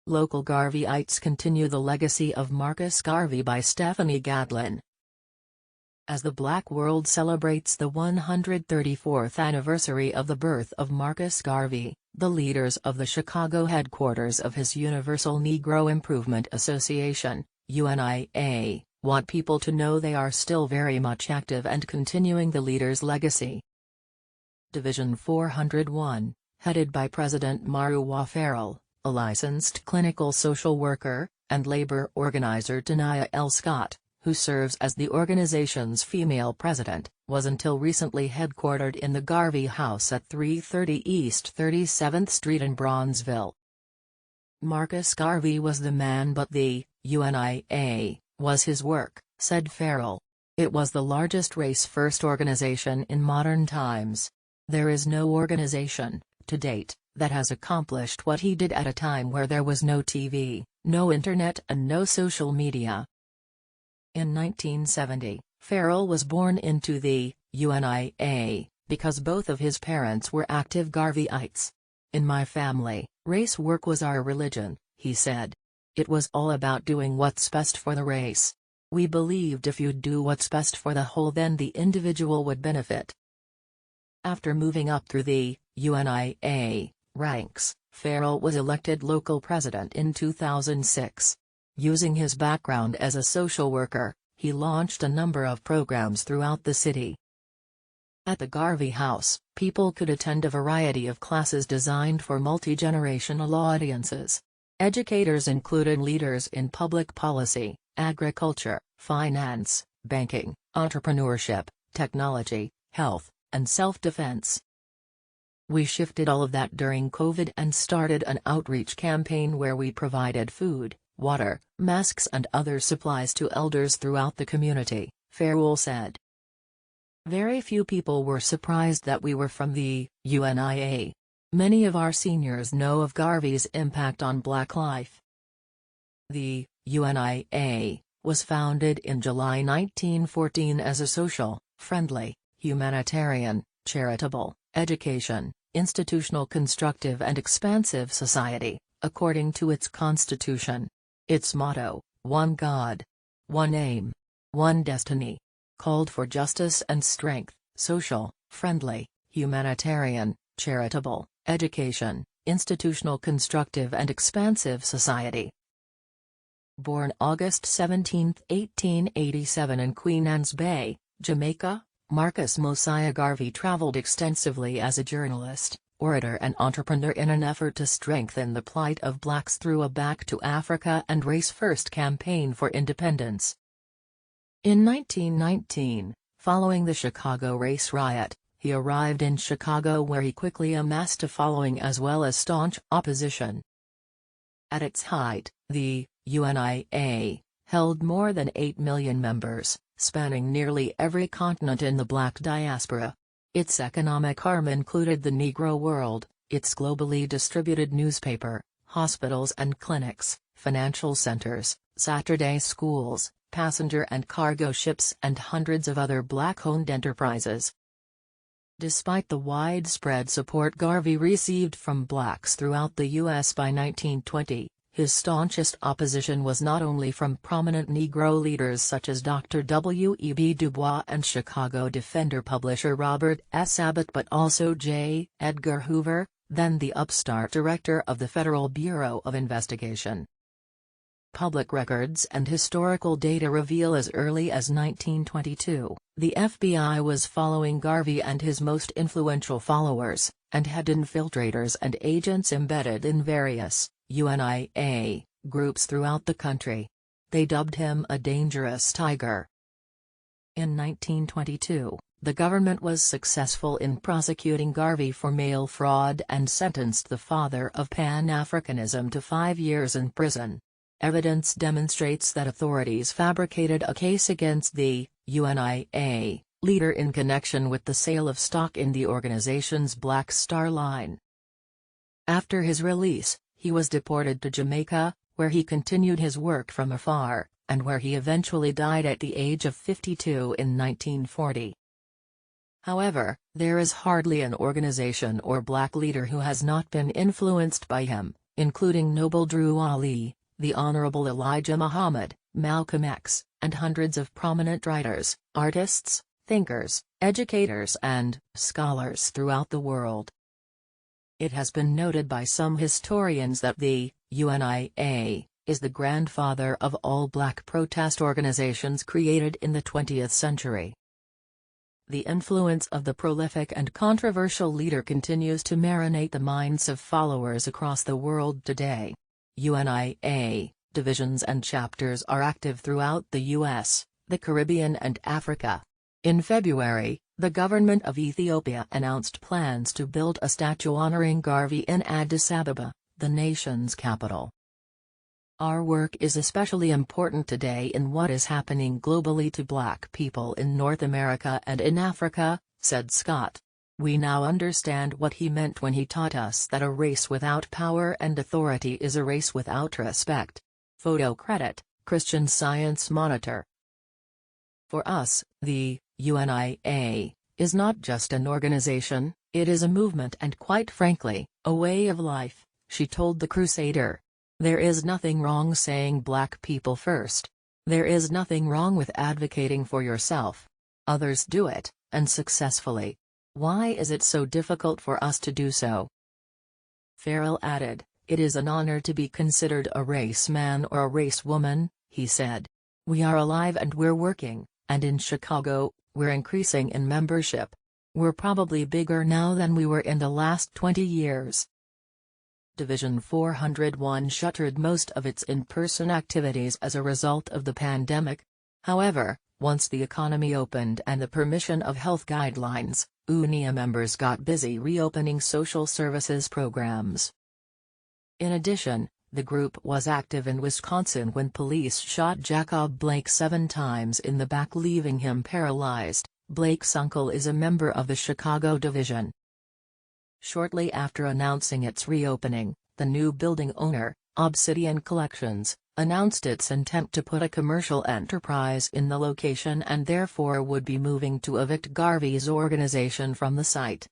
Local Garveyites continue the legacy of Marcus Garvey by Stephanie Gadlin. As the Black world celebrates the 134th anniversary of the birth of Marcus Garvey, the leaders of the Chicago headquarters of his Universal Negro Improvement Association, UNIA, want people to know they are still very much active and continuing the leader's legacy. Division 401, headed by President Marwa Farrell, a licensed clinical social worker, and labor organizer Tania L. Scott, who serves as the organization's female president, was until recently headquartered in the Garvey House at 330 East 37th Street in Bronzeville. Marcus Garvey was the man, but the UNIA was his work, said Farrell. It was the largest race-first organization in modern times. There is no organization, to date, that has accomplished what he did at a time where there was no TV, no internet and no social media. In 1970, Farrell was born into the UNIA, because both of his parents were active Garveyites. In my family, race work was our religion, he said. It was all about doing what's best for the race. We believed if you'd do what's best for the whole, then the individual would benefit. After moving up through the UNIA ranks, Farrell was elected local president in 2006. Using his background as a social worker, he launched a number of programs throughout the city. At the Garvey House, people could attend a variety of classes designed for multi-generational audiences. Educators included leaders in public policy, agriculture, finance, banking, entrepreneurship, technology, health, and self-defense. We shifted all of that during COVID and started an outreach campaign where we provided food, water, masks and other supplies to elders throughout the community, Farrell said. Very few people were surprised that we were from the UNIA. Many of our seniors know of Garvey's impact on Black life. The UNIA was founded in July 1914 as a social, friendly, humanitarian, charitable, education, institutional constructive and expansive society, according to its constitution. Its motto, One God, One Aim, One Destiny, called for justice and strength, social, friendly, humanitarian, charitable, education, institutional constructive and expansive society. Born August 17, 1887 in Queen Anne's Bay, Jamaica, Marcus Mosiah Garvey traveled extensively as a journalist, orator and entrepreneur in an effort to strengthen the plight of blacks through a Back to Africa and Race First campaign for independence. In 1919, following the Chicago race riot, he arrived in Chicago where he quickly amassed a following as well as staunch opposition. At its height, the UNIA held more than 8 million members, spanning nearly every continent in the Black diaspora. Its economic arm included the Negro World, its globally distributed newspaper, hospitals and clinics, financial centers, Saturday schools, passenger and cargo ships and hundreds of other Black-owned enterprises. Despite the widespread support Garvey received from blacks throughout the U.S. by 1920, his staunchest opposition was not only from prominent Negro leaders such as Dr. W. E. B. Du Bois and Chicago Defender publisher Robert S. Abbott but also J. Edgar Hoover, then the upstart director of the Federal Bureau of Investigation. Public records and historical data reveal as early as 1922, the FBI was following Garvey and his most influential followers, and had infiltrators and agents embedded in various UNIA groups throughout the country. They dubbed him a dangerous tiger. In 1922, the government was successful in prosecuting Garvey for mail fraud and sentenced the father of Pan-Africanism to 5 years in prison. Evidence demonstrates that authorities fabricated a case against the UNIA leader in connection with the sale of stock in the organization's Black Star Line. After his release, he was deported to Jamaica, where he continued his work from afar, and where he eventually died at the age of 52 in 1940. However, there is hardly an organization or black leader who has not been influenced by him, including Noble Drew Ali, the Honorable Elijah Muhammad, Malcolm X, and hundreds of prominent writers, artists, thinkers, educators and scholars throughout the world. It has been noted by some historians that the UNIA is the grandfather of all black protest organizations created in the 20th century. The influence of the prolific and controversial leader continues to marinate the minds of followers across the world today. UNIA divisions and chapters are active throughout the U.S., the Caribbean and Africa. In February, the government of Ethiopia announced plans to build a statue honoring Garvey in Addis Ababa, the nation's capital. Our work is especially important today in what is happening globally to black people in North America and in Africa, said Scott. We now understand what he meant when he taught us that a race without power and authority is a race without respect. Photo credit, Christian Science Monitor. For us, the UNIA is not just an organization, it is a movement and quite frankly, a way of life, she told the Crusader. There is nothing wrong saying black people first. There is nothing wrong with advocating for yourself. Others do it, and successfully. Why is it so difficult for us to do so? Farrell added, "It is an honor to be considered a race man or a race woman," he said. "We are alive and we're working, and in Chicago, we're increasing in membership. We're probably bigger now than we were in the last 20 years. Division 401 shuttered most of its in-person activities as a result of the pandemic. However, once the economy opened and the permission of health guidelines, UNIA members got busy reopening social services programs. In addition, the group was active in Wisconsin when police shot Jacob Blake 7 times in the back, leaving him paralyzed. Blake's uncle is a member of the Chicago division. Shortly after announcing its reopening, the new building owner, Obsidian Collections, announced its intent to put a commercial enterprise in the location and therefore would be moving to evict Garvey's organization from the site.